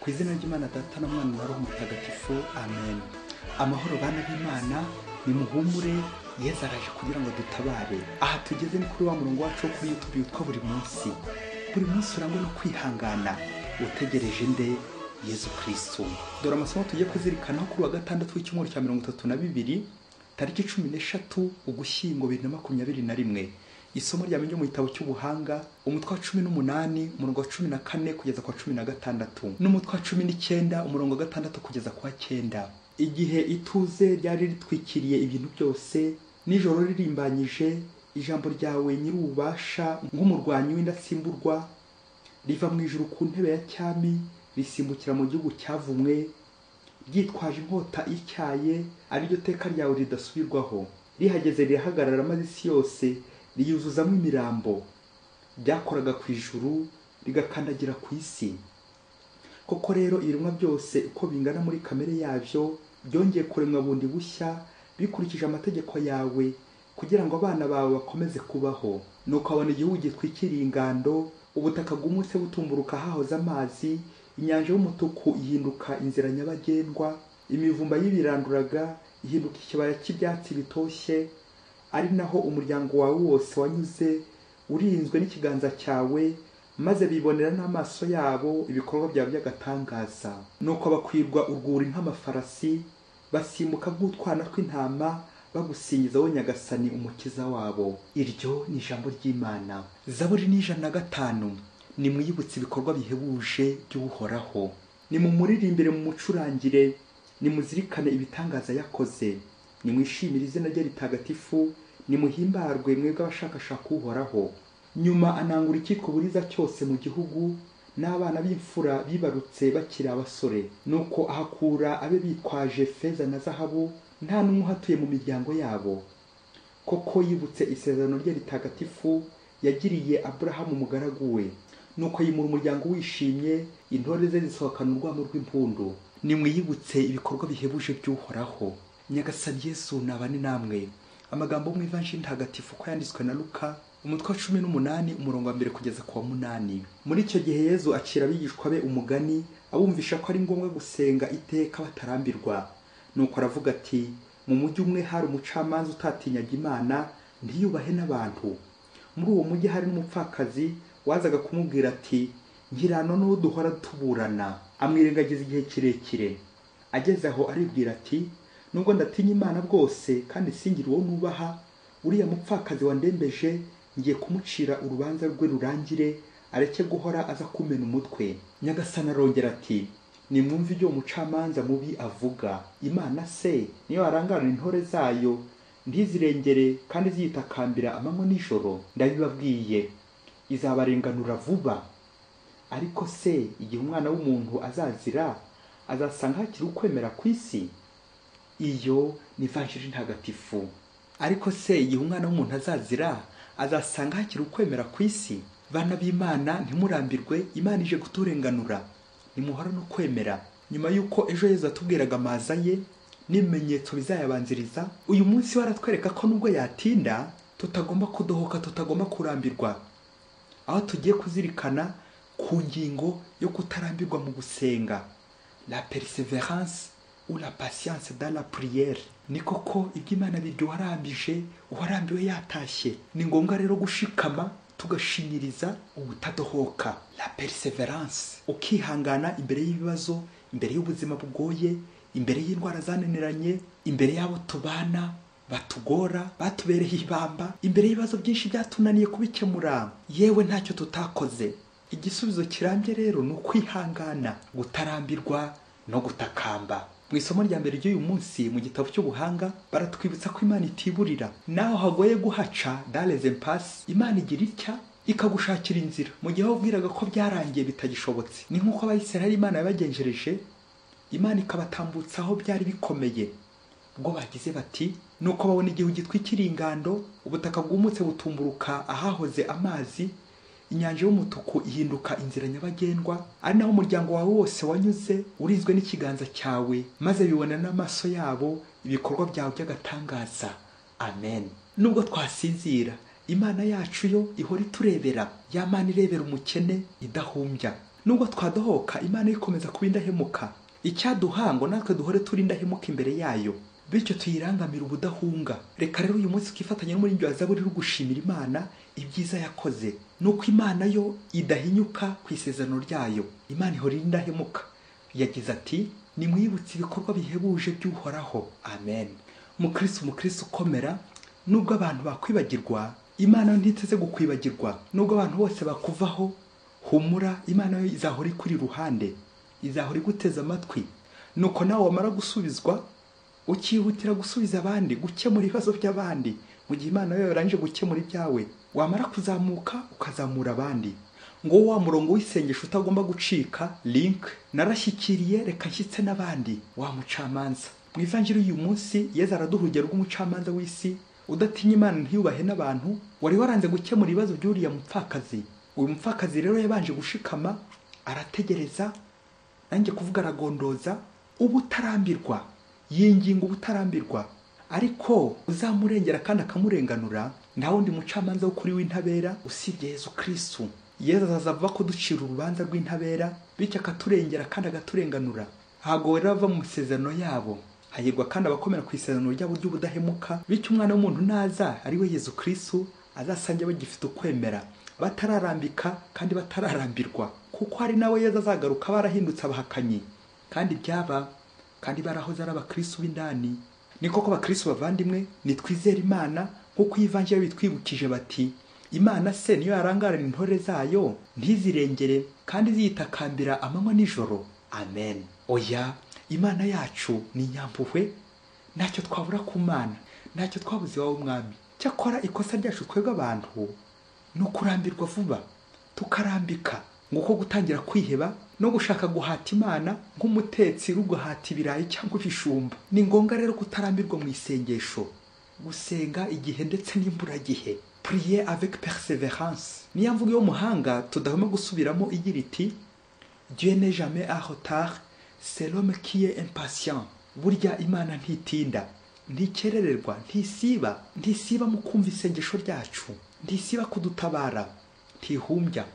Ku izina ry'Imana Data na Mwana na Roho Mutagatifu, amen. Amahoro bana b'Imana, nimuhumure, Yesu araje kugira ngo dutabare. Aha tugeze ni kuri wa murongo wacu kuri YouTube witwa buri munsi. Buri munsi urangwa no kwihangana, utegereje nde? Yesu Kristo. Dore amasomo tugiye kuzirikana kuri wa gatandatu w'icyumweru cya 32 tariki 13 Ugushyingo 2021. Isomo ryamenye mu gitabo cy'ubuhanga umutwe wa 18 umurongo wa 14 kugeza kwa 16 n'umutwe wa 19 umurongo wa 6 kugeza kwa 9. Igihe ituze ryari ritwikiriye ibintu byose, nijoro ririmbanyije, ijambo ryawe nyir'ububasha nk'umurwanyi w'indatsimburwa riva mu ijuru ku ntebe ya cyami, risimbukira mu gihugu cyavumwe, ryitwaje inkota y'icyaye, ari ryo teka ryawe ridasubirwaho. Rihageze rirahagarara maze isi yose riyuzuzamo imirambo. Byakoraga ku ijuru rigakandagira ku isi. Koko rero ibiremwa byose uko bingana muri kamere yabyo byongeye kuremwa bundi bushya bikurikije amategeko yawe, kugira ngo abana bawe bakomeze kubaho. Nuko abona igihugu gitwikiriye ingando, ubutaka bw'umutse butumburuka hahoze amazi, inyanja y'umutuku ihinduka inzira nyabagendwa, imivumba y'ibiranduraga ihinduka ikibaya cy'ibyatsi bitoshye, ari naho umuryango wawe wose wanyuze urinzwe n'ikiganza cyawe, maze bibonera n'amaso yabo ibikorwa byawe by'agatangaza. Nuko bakwirwa urwuri nk'amafarasi, basimbuka nk'utwana tw'intama, bagusingiza wowe Nyagasani umukiza wabo. Iryo ni ijambo ry'Imana. Zaburi ni 105. Nimwiyibutse ibikorwa bihebuje by'Uhoraho, nimumuririmbire mu mucurangire, nimuzirikane ibitangaza yakoze, nimwishimire izina rye ritagatifu, nimuhimbarwe mwebwe abashakashaka Uhoraho. Nyuma anangura ikiko buriza cyose mu gihugu, n'abana b'imfura bibarutse bakiri abasore. Nuko ahakura abe bitwaje feza na zahabu, nta n'umwe uhatuye mu miryango yabo. Koko yibutse isezerano rye ritagatifu yagiriye Aburahamu umugaragu we. Nuko yimura umuryango wishimye, intore ze zisohokana urwamo rw'impundu. Nimwiyibutse ibikorwa bihebuje by'Uhoraho. Nyagasani Yesu nabane namwe. Amagambo mu Ivanjili ntagatifu ko yanditswe na Luka umutwe wa 18 umurongo wa 1 kugeza ku wa 8. Muri icyo gihe Yesu acira abigishwa be umugani, abumvisha ko ari ngombwa gusenga iteka batarambirwa. Nuko aravuga ati, mu mujyi umwe hari umucamanza utatinyaga Imana, ntiyubahe n'abantu. Muri uwo mujyi hari n'umupfakazi wazaga kumubwira ati, nkirano n'uwo duhora tuburana. Amwirengagiza igihe kirekire. Ageze aho aribwira ati, nubwo ndatinya Imana bwose kandi singira uwo nubaha, uriya mupfakazi wandembeje ngiye kumucira urubanza rwe rurangire, areke guhora aza kumena umutwe. Nyagasani arongera ati, nimwumve ibyo umucamanza mubi avuga. Imana se niyo arangarana intore zayo, ntizirengere kandi ziyitakambira amanywa n'ijoro? Ndabibabwiye, izabarenganura vuba. Ariko se igihe umwana w'umuntu azazira, azasanga hakiri ukwemera ku isi? Iyo ni Ivanjili ntagatifu. Ariko se igihe umwana w'umuntu azazira, azasanga hakiri ukwemera ku isi? Bana b'Imana, ntimurambirwe, Imana ije kuturenganura. Nimuhora no kwemera. Nyuma yuko ejo Yesu atubwiraga amaza ye n'ibimenyetso bizayabanziriza, uyu munsi waratwereka ko nubwo yatinda tutagomba kudohoka, tutagomba kurambirwa. Aho tugiye kuzirikana ku ngingo yo kutarambirwa mu gusenga, la persévérance ou la patience dans la prière. Ni koko iby'Imana biryo warambije, uwarambiwe yatashye. Ni ngombwa rero gushikama tugashinyiriza ubutadohoka, la persévérance, ukihangana imbere y'ibibazo, imbere y'ubuzima bugoye, imbere y'indwara zananiranye, imbere y'abo tubana batugora, batubereye ibamba, imbere y'ibibazo byinshi byatunaniye kubikemura, yewe ntacyo tutakoze. Igisubizo kirambye rero ni ukwihangana, gutarambirwa no gutakamba. Mu isomo rya mbere ry'uyu munsi mu gitabo cy'ubuhanga baratwibutsa ko Imana itiburira. Naho hagoye guhaca dans les impasses, Imana igira itya ikagushakira inzira mu gihe wabwiraga ko byarangiye bitagishobotse. Ni nk'uko Abayisiraheli Imana yabagenjereje, Imana ikabatambutsa aho byari bikomeye. Ubwo bagize bati, nuko babona igihugu gitwikiriye ingando, ubutaka bw'umutse butumburuka ahahoze amazi, inyanja y'umutuku ihinduka inzira nyabagendwa, ari naho umuryango wawe wose wanyuze urinzwe n'ikiganza cyawe, maze bibona n'amaso yabo ibikorwa byawe by'agatangaza. Amen. Nubwo twasinzira, Imana yacu yo ihora iturebera. Ya Mana irebera umukene idahumbya. nubwo twadohoka Imana ikomeza kuba indahemuka, icyaduha ngo natwe duhore turi indahemuka imbere yayo, bityo tuyirangamira ubudahunga. Reka rero uyu munsi twifatanya n'umuririmbyi wa Zaburi uri gushimira Imana ibyiza yakoze, nuko Imana yo idahinyuka ku isezerano ryayo. Imana ihora indahemuka. Yagize ati, nimwibutse ibikorwa bihebuje by'Uhoraho. Amen. Mukristo ukomera, nubwo abantu bakwibagirwa, Imana ntiteze gukwibagirwa. Nubwo abantu bose bakuvaho, humura, Imana yo izahora ikuri iruhande, izahora iguteza amatwi. Nuko nawe wamara gusubizwa, ukihutira gusubiza abandi, gukemura ibibazo by'abandi, mu gihe Imana yo yarangije gukemura ibyawe. Wamara kuzamuka ukazamura abandi. Ngo wa murongo w'isengesho utagomba gucika, link narashyikiriye, reka nshyitse n'abandi. Wa mucamanza mu ivanjiri uyu munsi, Yesu araduha urugero rw'umucamanza w'isi udatinya Imana ntiyubahe n'abantu, wari waranze gukemura ibibazo by'uriya mupfakazi. Uyu mupfakazi rero yabanje gushikama, arategereza, nanjye kuvuga aragondoza, ubutarambirwa, yinginga ubutarambirwa, ariko uzamurengera kandi akamurenganura nta wundi mucamanza w'ukuri w'intabera usibye Yesu Kristo. Yesu azava ko ducira urubanza rw'intabera, bityo akaturengera kandi agaturenganura. Ntabwo rero bava mu isezerano yabo, hahirwa kandi abakomera ku isezerano ryabo ry'ubudahemuka, bityo umwana w'umuntu naza ari we Yesu Kristo azasange bagifite ukwemera, batararambika kandi batararambirwa, kuko hari nawe Yesu azagaruka barahindutse abahakanyi kandi byaba kandi barahoze ari abakristo b'indani. Ni koko abakristo bavandimwe, nitwizera Imana nk'uko ivanjiri bitwibukije bati, Imana se niyo yarangarira intore zayo ntizirengere kandi ziyitakambira amanywa n'ijoro. Amen. Oya, Imana yacu ni nyampuhwe, ntacyo twabura ku Mana, ntacyo twabuze iwawe Umwami. Cyakora ikosa ryacu twebwe abantu ni ukurambirwa vuba, tukarambika, nguko gutangira kwiheba no gushaka guhata Imana nk'umutetsi ruguhata ibirayi cyangwa ibijumba. Ni ngombwa rero kutarambirwa mu isengesho, gusenga igihe ndetse n'imburagihe, prier avec persévérance. Niyo mvugo y'umuhanga tudahwema gusubiramo igira iti, Dieu n'est jamais en retard, c'est l'homme qui est impatient. Burya Imana ntitinda, ntikerererwa, ntisiba mu kumva isengesho ryacu, ntisiba kudutabara, ntihumbya.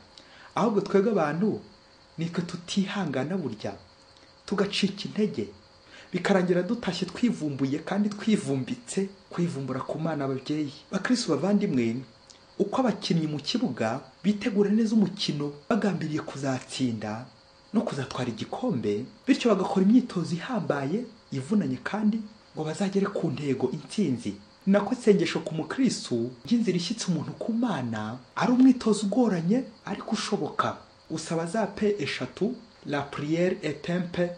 Ahubwo twebwe abantu nitwe tutihangana burya, tugacika intege, bikarangira dutashye twivumbuye kandi twivumbitse, kwivumbura ku Mana. Ababyeyi bakristo bavandimwe, uko abakinnyi mu kibuga bitegura neza umukino bagambiriye kuzatsinda no kuzatwara igikombe, bityo bagakora imyitozo ihambaye ivunanye kandi ngo bazagere ku ntego intsinzi. Nako sengesho ku mukristo y'inzira ishyitse umuntu ku Mana ari umwitozo ugoranye ariko ushoboka. Usaba za P eshatu, la prière est un P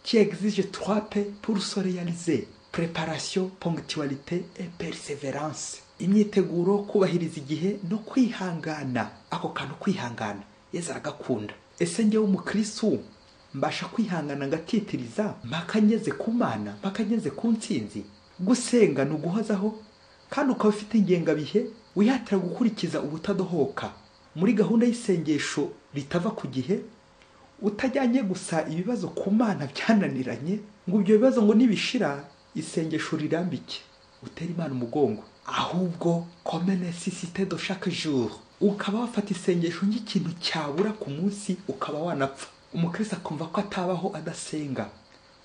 qui exige 3 P pour se réaliser: préparation, ponctualité et persévérance. Imyiteguro, kubahiriza igihe no kwihangana. Ako kantu kwihangana Yesu aragakunda. Ese njyewe umukristo mbasha kwihangana ngatitiriza mpaka ngeze ku Mana, mpaka ngeze ku ntsinzi? Gusenga ni uguhozaho kandi ukaba ufite ingengabihe wihatira gukurikiza ubutadohoka muri gahunda y'isengesho ritava ku gihe, utajyanye gusa ibibazo ku Mana byananiranye ngo ibyo bibazo ngo nibishira isengesho rirambike utera Imana umugongo, ahubwo comme nécessité de chaque jour, ukaba wafata isengesho nk'ikintu cyabura ku munsi ukaba wanapfa. Umukristo akumva ko atabaho adasenga.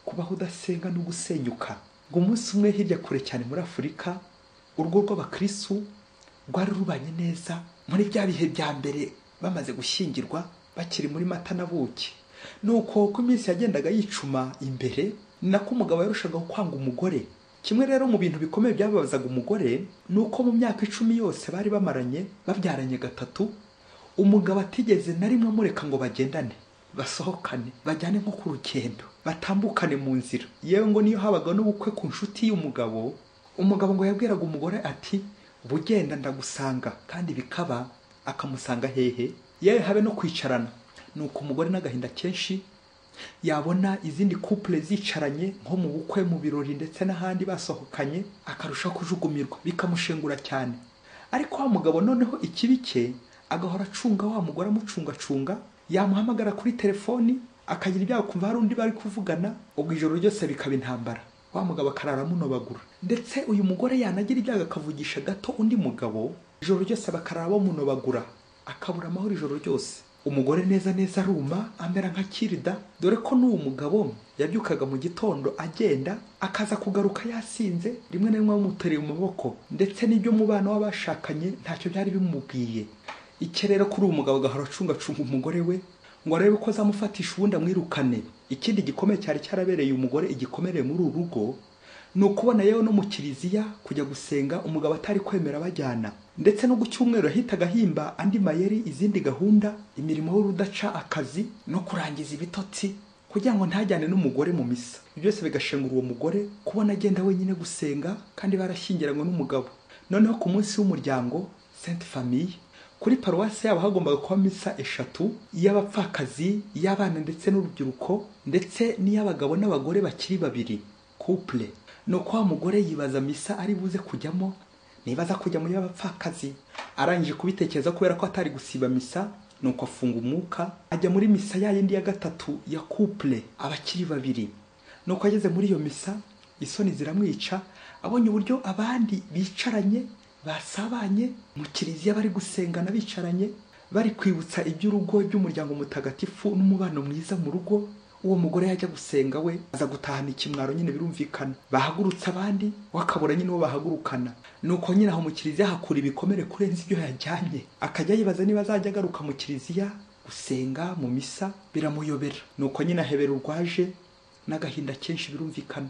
Kubaho udasenga no gusenyuka. Ngo umunsi umwe hirya kure cyane muri Afurika, urugo rw'abakristo rwari rubanye neza muri bya bihe bya mbere bamaze gushyingirwa, bakiri muri mata na buki. Nuko uko iminsi yagendaga yicuma imbere, nako umugabo yarushaga kwanga umugore. Kimwe rero mu bintu bikomeye byababazaga umugore, nuko mu myaka 10 yose bari bamaranye, babyaranye gatatu, umugabo atigeze na rimwe amureka ngo bagendane, basohokane, bajyane nko ku rugendo, batambukane mu nzira. Yewe ngo niyo habaga n'ubukwe ku nshuti y'umugabo, umugabo ngo yabwiraga umugore ati, bugenda ndagusanga, kandi bikaba akamusanga hehe, yewe habe no kwicarana. Nuko umugore n'agahinda kenshi yabona izindi couple zicaranye nko mu bukwe, mu birori ndetse n'ahandi basohokanye, akarusha kujugumirwa, bikamushengura cyane. Ariko wa mugabo noneho ikibike agahora acunga wa mugore, amucungacunga, yamuhamagara kuri telefoni, akagira ibyago kumva hari undi bari kuvugana, ubwo ijoro ryose bikaba intambara. Wa mugabo akarara munobagura, ndetse uyu mugore yanagira ibyago akavugisha gato undi mugabo, ijoro ryose bakarara bamunobagura, akabura amahoro ijoro ryose. umugore neza neza aruma amera nka kirida, dore ko n'uwo mugabo yabyukaga mu gitondo agenda akaza kugaruka yasinze, rimwe na rimwe bamutereye mu maboko, ndetse n'ibyo mubano w'abashakanye ntacyo byari bimubwiye. Icyo rero kuri uwo mugabo agahora acungacunga umugore we ngo arebe ko azamufatisha ubundi amwirukane. Ikindi gikomeye cyari cyarabereye umugore igikomereye muri uru rugo ni ukubona yewe no mu kiliziya kujya gusenga umugabo atari kwemera bajyana, ndetse no gucyumweru yahitaga ahimba andi mayeri, izindi gahunda, imirimo y'urudaca, akazi no kurangiza ibitotsi kugira ngo ntajyane n'umugore mu misa. Byose bigashengura uwo mugore kubona agenda wenyine gusenga kandi barashyingiranywe n'umugabo. Noneho ku munsi w'umuryango Sainte Famille kuri paruwasi yabo hagombaga kuba misa 3, iy'abapfakazi, iy'abana ndetse n'urubyiruko, ndetse n'iy'abagabo n'abagore bakiri babiri, couple. Nuko wa mugore yibaza misa ari buze kujyamo, nibaza kujya mu y'abapfakazi. Arangije kubitekereza kubera ko atari gusiba misa, nuko afunga umwuka ajya muri misa yindi ya 3 ya couple, abakiri babiri. Nuko ageze muri iyo misa isoni ziramwica, abonye uburyo abandi bicaranye basabanye mu kiliziya bari gusengana bicaranye, bari kwibutsa iby'urugo by'umuryango mutagatifu n'umubano mwiza mu rugo. Uwo mugore yajya gusenga we aza gutahana ikimwaro, nyine birumvikana bahagurutsa abandi wakabura nyine uwo bahagurukana. Nuko nyine aho mu kiliziya hakura ibikomere kurenza ibyo yajyanye, akajya yibaza niba azajya agaruka mu kiliziya gusenga mu misa, biramuyobera. Nuko nyine ahebera urwaje n'agahinda kenshi birumvikana.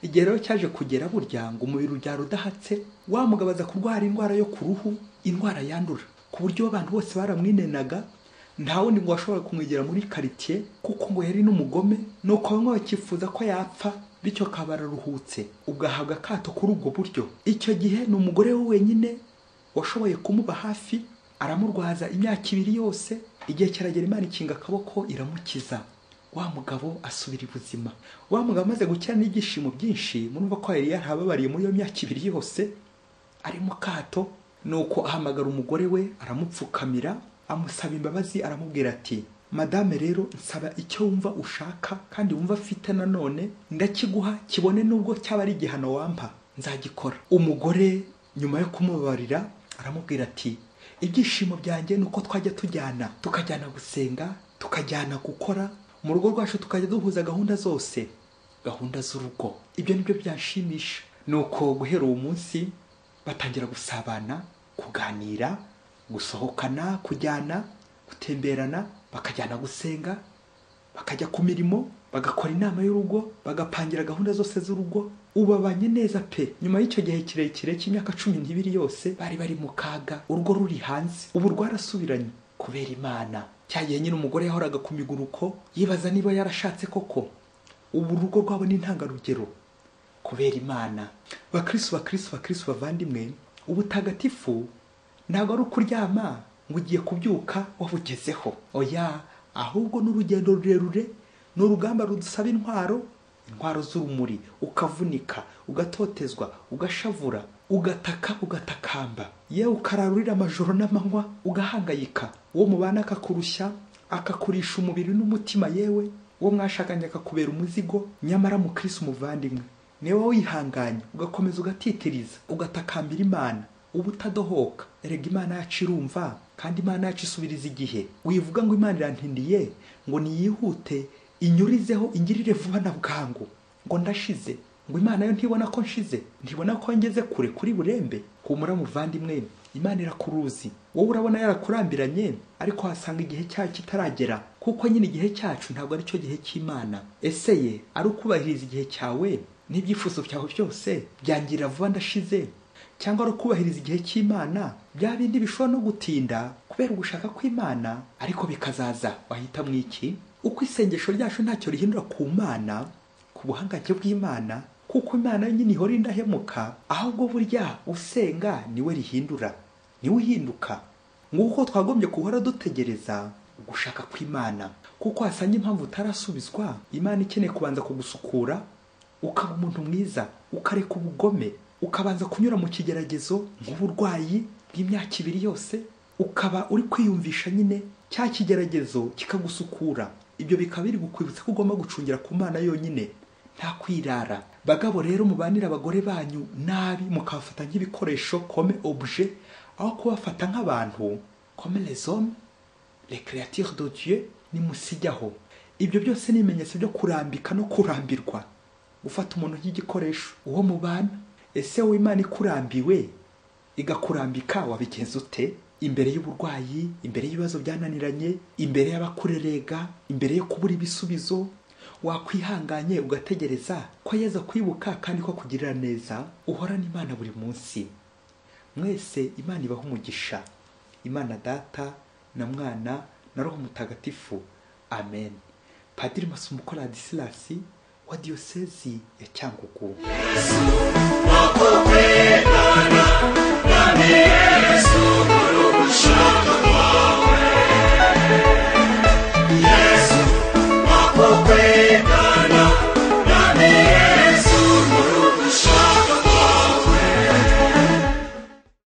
Igihe rero cyaje kugera burya ngo umubiri ubyara udahatse, wa mugabo aza kurwara indwara yo ku ruhu, indwara yandura ku buryo abantu bose baramwinenaga, nta wundi ngo washobora kumwegera muri quartier kuko ngo yari n'umugome. Nuko bamwe bakifuza ko yapfa, bityo kabararuhutse ugahabwa akato kuri ubwo buryo. Icyo gihe ni umugore we wenyine washoboye kumuba hafi, aramurwaza imyaka 2 yose. Igihe cyaragera Imana ikinga akaboko iramukiza, wa mugabo asubira ibuzima. Wa mugabo amaze gukira n'igishimo byinshi, murumva ko yari yarababariye muri iyo myaka 2 yose ari mu kato. Nuko ahamagara umugore we aramupfukamira, amusaba imbabazi, aramubwira ati madame rero nsaba icyo wumva ushaka kandi wumva afite nanone ndakiguha, kibone nubwo cyaba ari igihano wampa nzagikora. Umugore nyuma yo kumubabarira aramubwira ati ibyishimo byanjye nuko twajya tujyana, tukajyana gusenga, tukajyana gukora mu rugo rwacu, tukajya duhuza gahunda zose, gahunda z'urugo. Ibyo nibyo byanshimisha. Nuko guhera uwo munsi batangira gusabana, kuganira, gusohokana, kujyana, gutemberana, bakajyana gusenga, bakajya ku mirimo, bagakora inama y'urugo, bagapangira gahunda zose z'urugo. Ubabanye neza pe. Nyuma y'icyo gihe kirekire cy'imyaka 12 yose bari bari mu kaga, urugo ruri hanze. Ubu rwarasubiranye kubera Imana. Cyagiye nyine umugore yahoraga ku miguruko yibaza niba yarashatse koko. Ubu urugo rwabo ni intangarugero kubera Imana. Bakristo bavandimwe, ubutagatifu ntabwo ari ukuryama ngo ugiye kubyuka wabugezeho. Oya, ahubwo n'urugendo rurerure, n'urugamba rudusaba intwaro z'urumuri, ukavunika, ugatotezwa, ugashavura, ugataka, ugatakamba, yewe ukararurira amajoro n'amanywa, ugahangayika. Uwo mubana akakurushya, akakurisha umubiri n'umutima, yewe uwo mwashakanye akakubera umuzigo. Nyamara mu Kristo umuvandimwe, niwe wihanganye ugakomeza ugatitiriza, ugatakambira Imana ubutadohoka. Erega Imana yacu irumva kandi Imana yacu isubiriza igihe. Wivuga ngo Imana irantindiye ngo niyihute inyurizeho ingirire vuba na bwangu, ngo ndashize. Ngo Imana yo ntibona ko nshize, ntibona ko ngeze kure kuri burembe. Humura muvandimwe, Imana irakuruzi. Wowe urabona yarakurambiranye, ariko hasanga igihe cyacu kitaragera, kuko nyine igihe cyacu ntabwo ari cyo gihe cy'Imana. Ese ye ari ukubahiriza igihe cyawe n'ibyifuzo byawe byose byangira vuba ndashize, cyangwa ari ukubahiriza igihe cy'Imana bya bindi bishobora no gutinda kubera ugushaka kw'Imana ariko bikazaza? Wahita mwiki? Uko isengesho ryacu ntacyo rihindura ku Mana, ku buhangange bw'Imana, kuko Imana nyine ihora indahemuka, ahubwo burya usenga niwe rihindura, niwe uhinduka. Nguko twagombye guhora dutegereza ugushaka kw'Imana, kuko hasanga impamvu utarasubizwa. Imana ikeneye kubanza kugusukura, ukaba umuntu mwiza, ukareka ubugome, ukabanza kunyura mu kigeragezo nk'uburwayi bw'imyaka 2 yose, ukaba uri kwiyumvisha nyine cya kigeragezo kikagusukura. Ibyo bikaba biri gukwibutsa ko ugomba gucungira ku Mana yonyine, nta kwirara. Bagabo rero mubanira abagore banyu nabi, mukabafata nk'ibikoresho, comme objet, aho kubafata nk'abantu, comme les hommes. les créatures de Dieu nimusijyaho. Ibyo byose ni ibimenyetso byo kurambika no kurambirwa. Ufata umuntu nk'igikoresho uwo mubana. Ese wowe Imana ikurambiwe igakurambika wabigenza ute? Imbere y'uburwayi, imbere y'ibibazo byananiranye, imbere y'abakurerega, imbere yo kubura ibisubizo, wakwihanganye ugategereza ko Yesu kwibuka kandi ko kugirira neza. Uhorana Imana buri munsi. Mwese Imana ibaha umugisha. Imana Data na Mwana na Roho Mutagatifu. Amen. Padiri Masumbuko Ladislas wa Diocèse ya Cyangugu. Yesu,